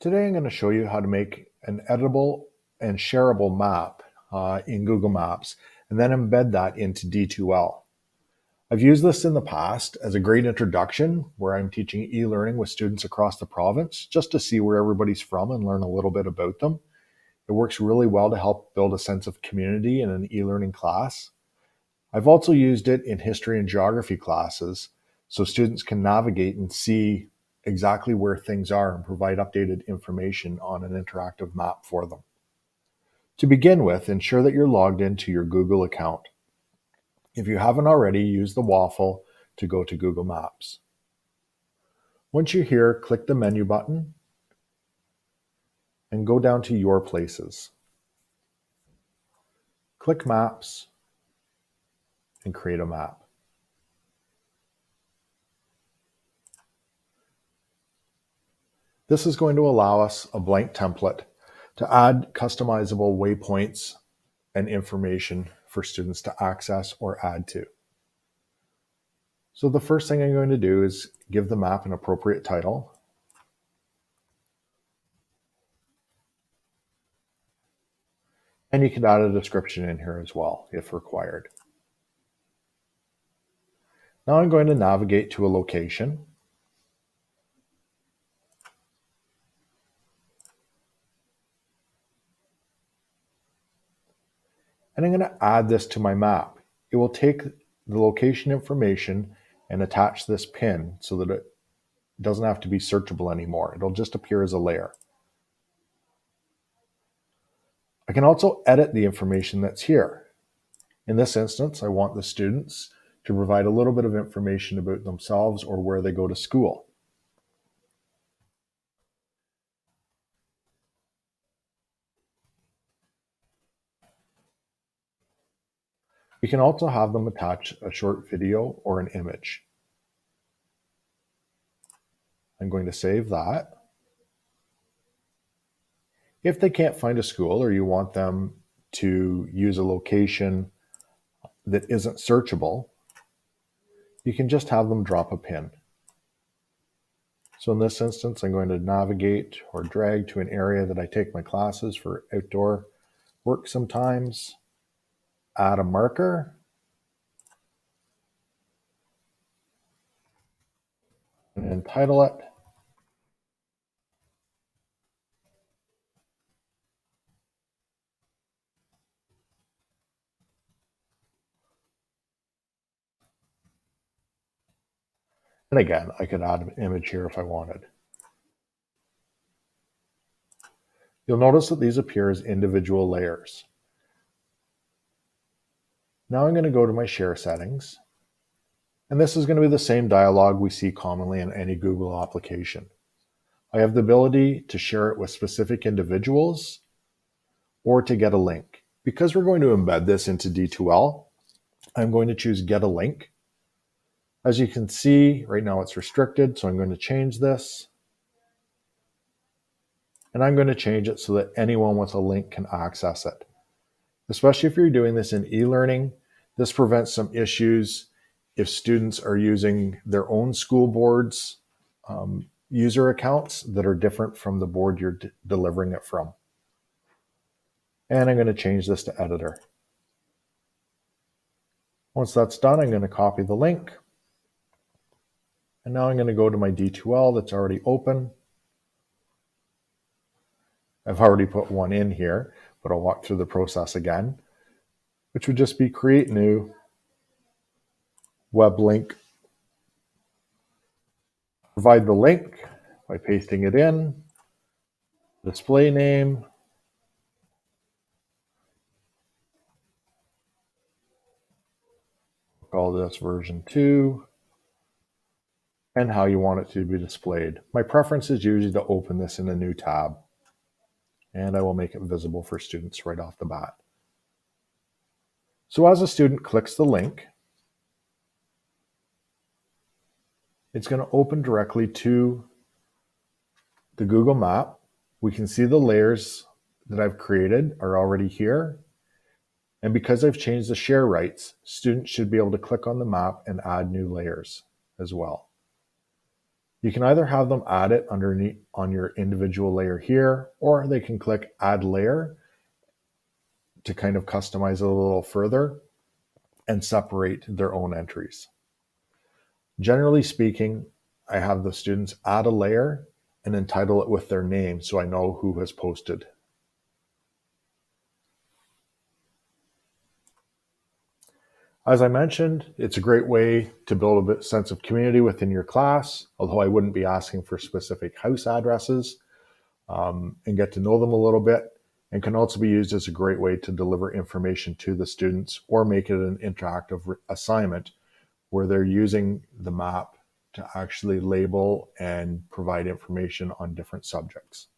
Today I'm going to show you how to make an editable and shareable map in Google Maps and then embed that into D2L. I've used this in the past as a great introduction where I'm teaching e-learning with students across the province just to see where everybody's from and learn a little bit about them. It works really well to help build a sense of community in an e-learning class. I've also used it in history and geography classes so students can navigate and see exactly where things are and provide updated information on an interactive map for them. To begin with, ensure that you're logged into your Google account. If you haven't already, use the waffle to go to Google Maps. Once you're here, click the menu button and go down to Your Places. Click Maps and create a map. This is going to allow us a blank template to add customizable waypoints and information for students to access or add to. So the first thing I'm going to do is give the map an appropriate title. And you can add a description in here as well if required. Now I'm going to navigate to a location. And I'm going to add this to my map. It will take the location information and attach this pin so that it doesn't have to be searchable anymore. It'll just appear as a layer. I can also edit the information that's here. In this instance, I want the students to provide a little bit of information about themselves or where they go to school. We can also have them attach a short video or an image. I'm going to save that. If they can't find a school or you want them to use a location that isn't searchable, you can just have them drop a pin. So in this instance, I'm going to navigate or drag to an area that I take my classes for outdoor work sometimes, add a marker, and title it. And again, I could add an image here if I wanted. You'll notice that these appear as individual layers. Now I'm going to go to my share settings. And this is going to be the same dialog we see commonly in any Google application. I have the ability to share it with specific individuals or to get a link. Because we're going to embed this into D2L, I'm going to choose Get a Link. As you can see, right now it's restricted, so I'm going to change this. And I'm going to change it so that anyone with a link can access it. Especially if you're doing this in e-learning, this prevents some issues if students are using their own school board's user accounts that are different from the board you're delivering it from. And I'm going to change this to editor. Once that's done, I'm going to copy the link. And now I'm going to go to my D2L that's already open. I've already put one in here, but I'll walk through the process again, which would just be create new, web link, provide the link by pasting it in, display name, call this version 2, and how you want it to be displayed. My preference is usually to open this in a new tab, and I will make it visible for students right off the bat. So as a student clicks the link, it's going to open directly to the Google map. We can see the layers that I've created are already here. And because I've changed the share rights, students should be able to click on the map and add new layers as well. You can either have them add it underneath on your individual layer here, or they can click Add Layer to kind of customize it a little further and separate their own entries. Generally speaking, I have the students add a layer and then title it with their name so I know who has posted. As I mentioned, it's a great way to build a sense of community within your class, although I wouldn't be asking for specific house addresses, and get to know them a little bit, and can also be used as a great way to deliver information to the students or make it an interactive assignment where they're using the map to actually label and provide information on different subjects.